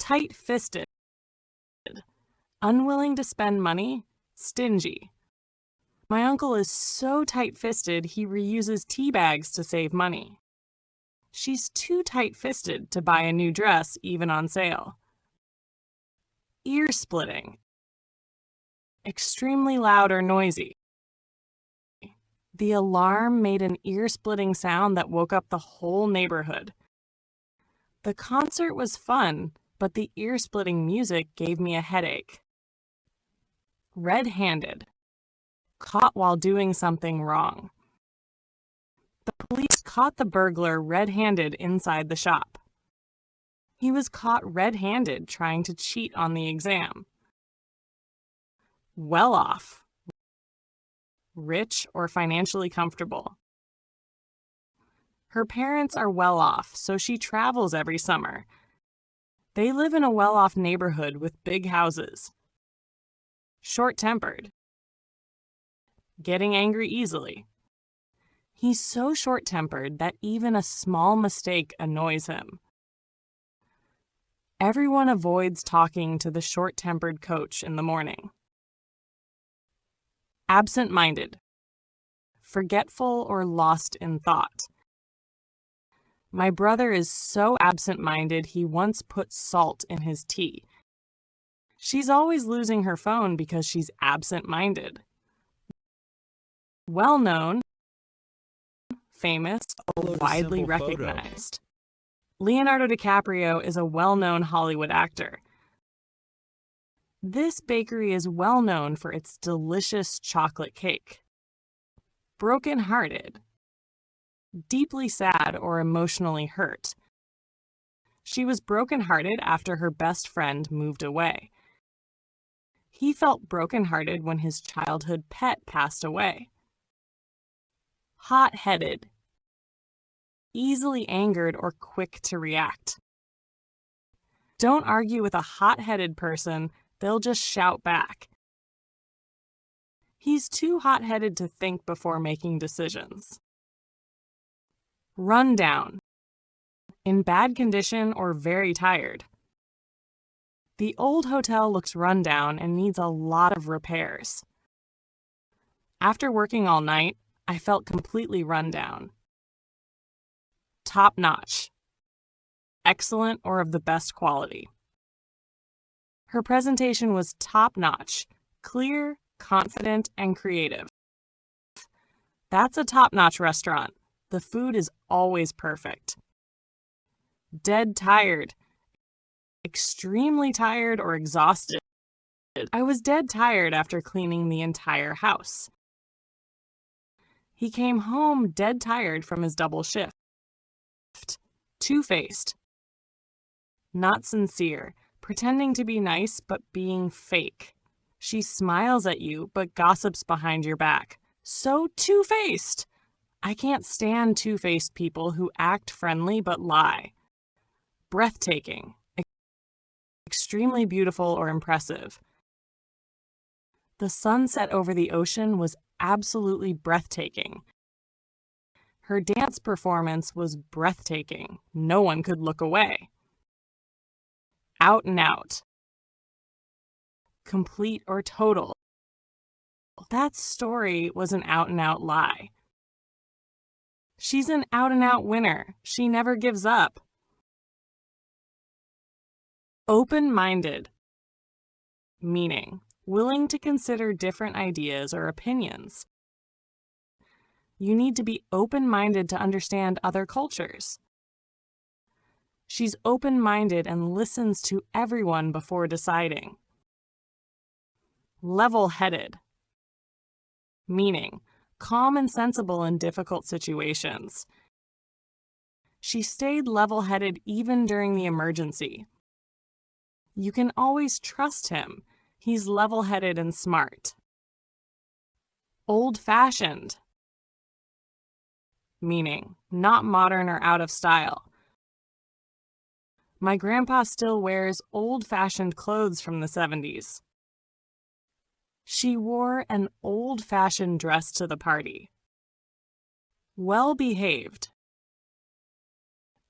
Tight-fisted. Unwilling to spend money, stingy. My uncle is so tight-fisted he reuses tea bags to save money. She's too tight-fisted to buy a new dress even on sale. Ear-splitting. Extremely loud or noisy. The alarm made an ear-splitting sound that woke up the whole neighborhood. The concert was fun, but the ear-splitting music gave me a headache. Red-handed. Caught while doing something wrong. The police caught the burglar red-handed inside the shop. He was caught red-handed trying to cheat on the exam. Well off. Rich or financially comfortable. Her parents are well off, so she travels every summer. They live in a well-off neighborhood with big houses. Short-tempered. Getting angry easily. He's so short-tempered that even a small mistake annoys him. Everyone avoids talking to the short-tempered coach in the morning. Absent-minded. Forgetful or lost in thought. My brother is so absent-minded he once put salt in his tea. She's always losing her phone because she's absent-minded. Well-known, famous, or widely recognized. Leonardo DiCaprio is a well-known Hollywood actor. This bakery is well known for its delicious chocolate cake. Broken-hearted. Deeply sad or emotionally hurt. She was broken-hearted after her best friend moved away. He felt broken-hearted when his childhood pet passed away. Hot-headed. Easily angered or quick to react. Don't argue with a hot-headed person, they'll just shout back. He's too hot-headed to think before making decisions. Run down. In bad condition or very tired. The old hotel looks run down and needs a lot of repairs. After working all night, I felt completely run down. Top-notch. Excellent or of the best quality. Her presentation was top-notch, clear, confident, and creative. That's a top-notch restaurant. The food is always perfect. Dead tired. Extremely tired or exhausted. I was dead tired after cleaning the entire house. He came home dead tired from his double shift. Two-faced. Not sincere, pretending to be nice but being fake. She smiles at you but gossips behind your back. So two-faced! I can't stand two-faced people who act friendly but lie. Breathtaking. Extremely beautiful or impressive. The sunset over the ocean was absolutely breathtaking. Her dance performance was breathtaking. No one could look away. Out and out. Complete or total. That story was an out-and-out lie. She's an out-and-out winner. She never gives up. Open-minded. Meaning, willing to consider different ideas or opinions. You need to be open-minded to understand other cultures. She's open-minded and listens to everyone before deciding. Level-headed. Meaning, calm and sensible in difficult situations. She stayed level-headed even during the emergency. You can always trust him. He's level-headed and smart. Old-fashioned. Meaning, not modern or out of style. My grandpa still wears old-fashioned clothes from the 70s. She wore an old-fashioned dress to the party. Well-behaved.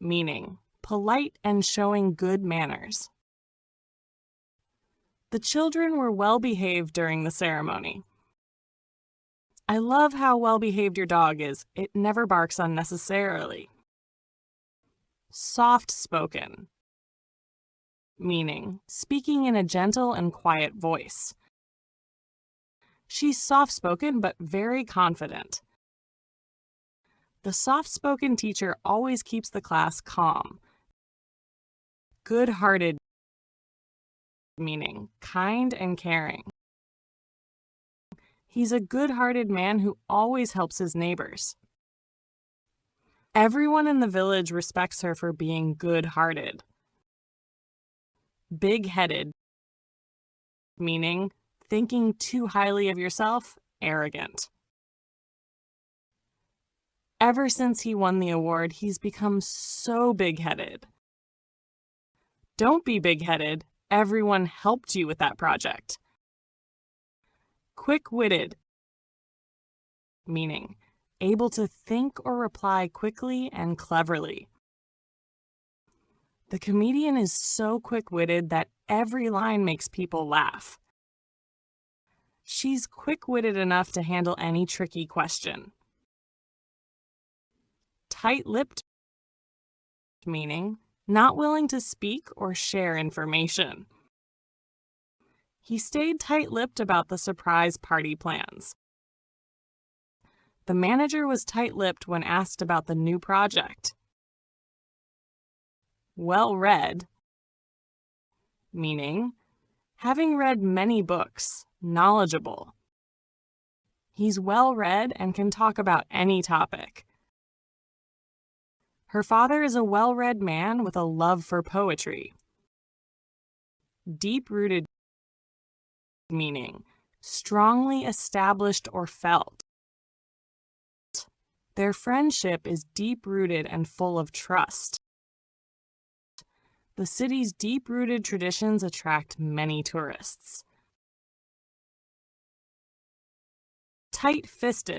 Meaning, polite and showing good manners. The children were well behaved during the ceremony. I love how well behaved your dog is. It never barks unnecessarily. Soft spoken, meaning speaking in a gentle and quiet voice. She's soft spoken but very confident. The soft spoken teacher always keeps the class calm. Good hearted, meaning kind and caring. He's a good-hearted man who always helps his neighbors. Everyone in the village respects her for being good-hearted. Big-headed, meaning thinking too highly of yourself, arrogant. Ever since he won the award, he's become so big-headed. Don't be big-headed. Everyone helped you with that project. Quick-witted, meaning able to think or reply quickly and cleverly. The comedian is so quick-witted that every line makes people laugh. She's quick-witted enough to handle any tricky question. Tight-lipped, meaning not willing to speak or share information. He stayed tight-lipped about the surprise party plans. The manager was tight-lipped when asked about the new project. Well-read, meaning having read many books, knowledgeable. He's well-read and can talk about any topic. Her father is a well-read man with a love for poetry. Deep-rooted, meaning strongly established or felt. Their friendship is deep-rooted and full of trust. The city's deep-rooted traditions attract many tourists. Tight-fisted,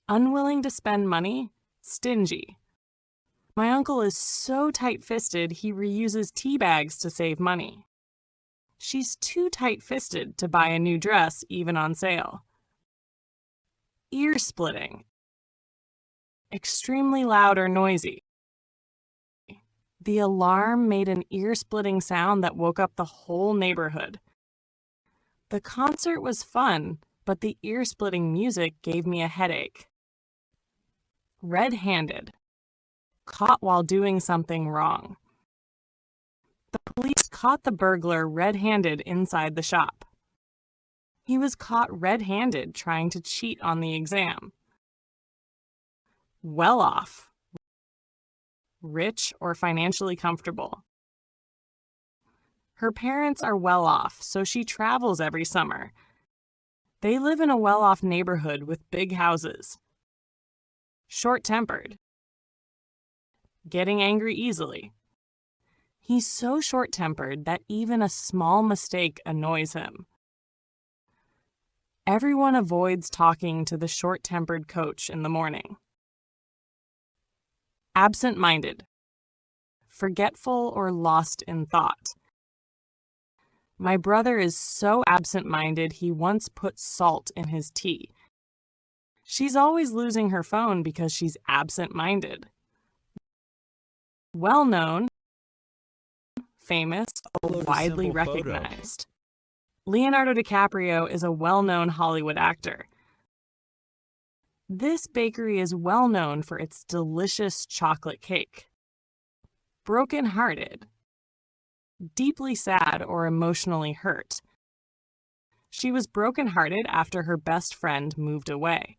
unwilling to spend money, stingy. My uncle is so tight-fisted he reuses tea bags to save money. She's too tight-fisted to buy a new dress, even on sale. Ear-splitting, extremely loud or noisy. The alarm made an ear-splitting sound that woke up the whole neighborhood. The concert was fun, but the ear-splitting music gave me a headache. Red-handed, caught while doing something wrong. The police caught the burglar red-handed inside the shop. He was caught red-handed trying to cheat on the exam. Well off, rich or financially comfortable. Her parents are well off, so she travels every summer. They live in a well-off neighborhood with big houses. Short-tempered, getting angry easily. He's so short-tempered that even a small mistake annoys him. Everyone avoids talking to the short-tempered coach in the morning. Absent-minded, forgetful or lost in thought. My brother is so absent-minded he once put salt in his tea. She's always losing her phone because she's absent-minded. Well-known, famous, widely recognized. Leonardo DiCaprio is a well-known Hollywood actor. This bakery is well known for its delicious chocolate cake. Broken-hearted, deeply sad or emotionally hurt. She was broken-hearted after her best friend moved away.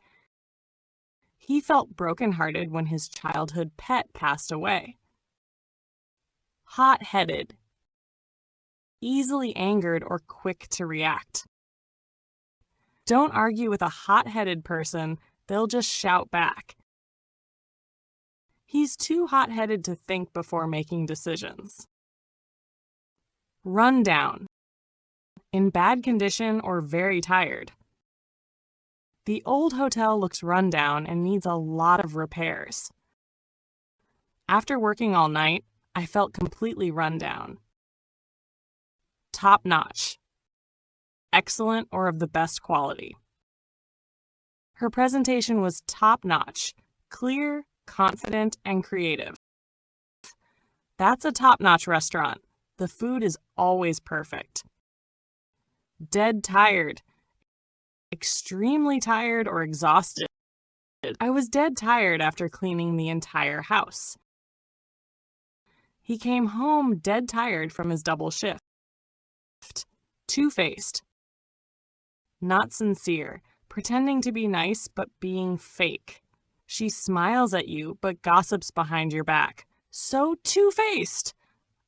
He felt broken-hearted when his childhood pet passed away. Hot-headed, easily angered or quick to react. Don't argue with a hot-headed person, they'll just shout back. He's too hot-headed to think before making decisions. Run down, in bad condition or very tired. The old hotel looks run down and needs a lot of repairs. After working all night, I felt completely run down. top-notch, excellent, or of the best quality. Her presentation was top-notch, clear, confident, and creative. That's a top-notch restaurant. The food is always perfect. Dead tired, extremely tired or exhausted. I was dead tired after cleaning the entire house. He came home dead tired from his double shift. Two-faced, not sincere, pretending to be nice but being fake. She smiles at you but gossips behind your back. So two-faced.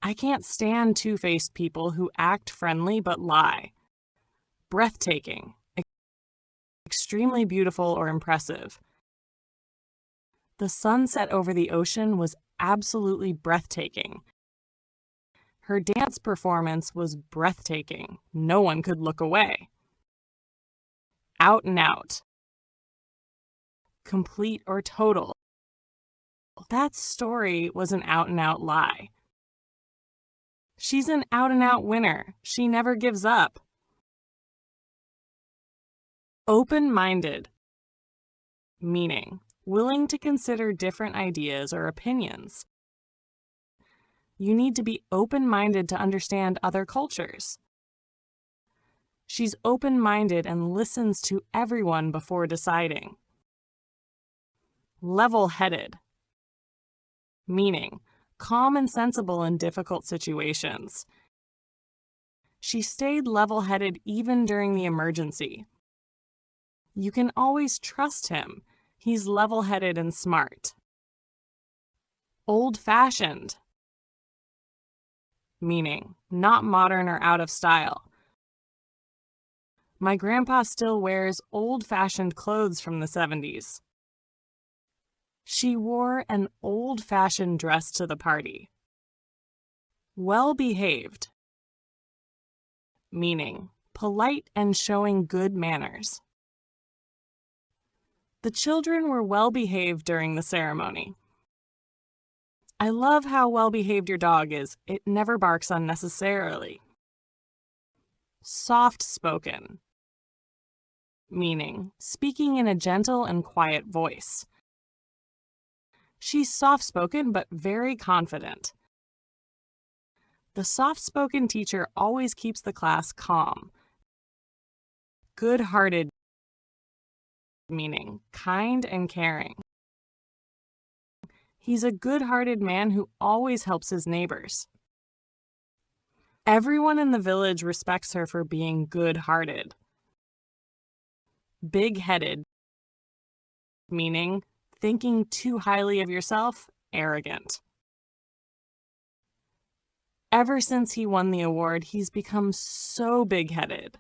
I can't stand two-faced people who act friendly but lie. Breathtaking, extremely beautiful or impressive. The sunset over the ocean was absolutely breathtaking. Her dance performance was breathtaking. No one could look away. Out and out. Complete or total. That story was an out-and-out lie. She's an out-and-out winner. She never gives up. Open-minded, meaning willing to consider different ideas or opinions. You need to be open-minded to understand other cultures. She's open-minded and listens to everyone before deciding. Level-headed, meaning calm and sensible in difficult situations. She stayed level-headed even during the emergency. You can always trust him. He's level-headed and smart. Old-fashioned, meaning not modern or out of style. My grandpa still wears old-fashioned clothes from the 70s. She wore an old-fashioned dress to the party. Well-behaved, meaning polite and showing good manners. The children were well-behaved during the ceremony. I love how well-behaved your dog is. It never barks unnecessarily. Soft-spoken, meaning speaking in a gentle and quiet voice. She's soft-spoken but very confident. The soft-spoken teacher always keeps the class calm. Good-hearted, meaning kind and caring. He's a good-hearted man who always helps his neighbors. Everyone in the village respects her for being good-hearted. Big-headed, meaning thinking too highly of yourself, arrogant. Ever since he won the award, he's become so big-headed.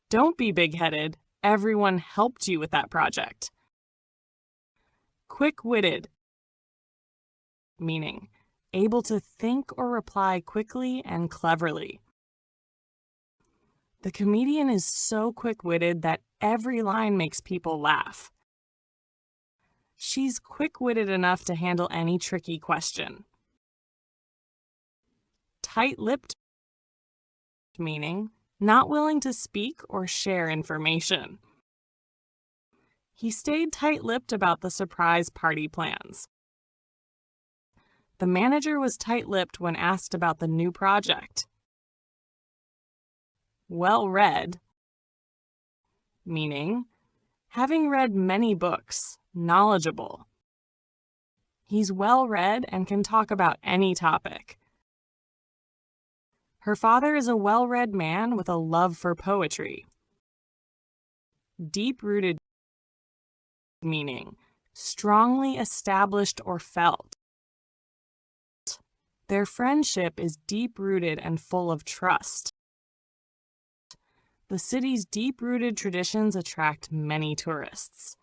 Don't be big-headed. Everyone helped you with that project. Quick-witted, meaning able to think or reply quickly and cleverly. The comedian is so quick-witted that every line makes people laugh. She's quick-witted enough to handle any tricky question. Tight-lipped, meaning not willing to speak or share information. He stayed tight-lipped about the surprise party plans. The manager was tight-lipped when asked about the new project. Well-read, meaning having read many books, knowledgeable. He's well-read and can talk about any topic. Her father is a well-read man with a love for poetry. Deep-rooted, meaning strongly established or felt. Their friendship is deep-rooted and full of trust. The city's deep-rooted traditions attract many tourists.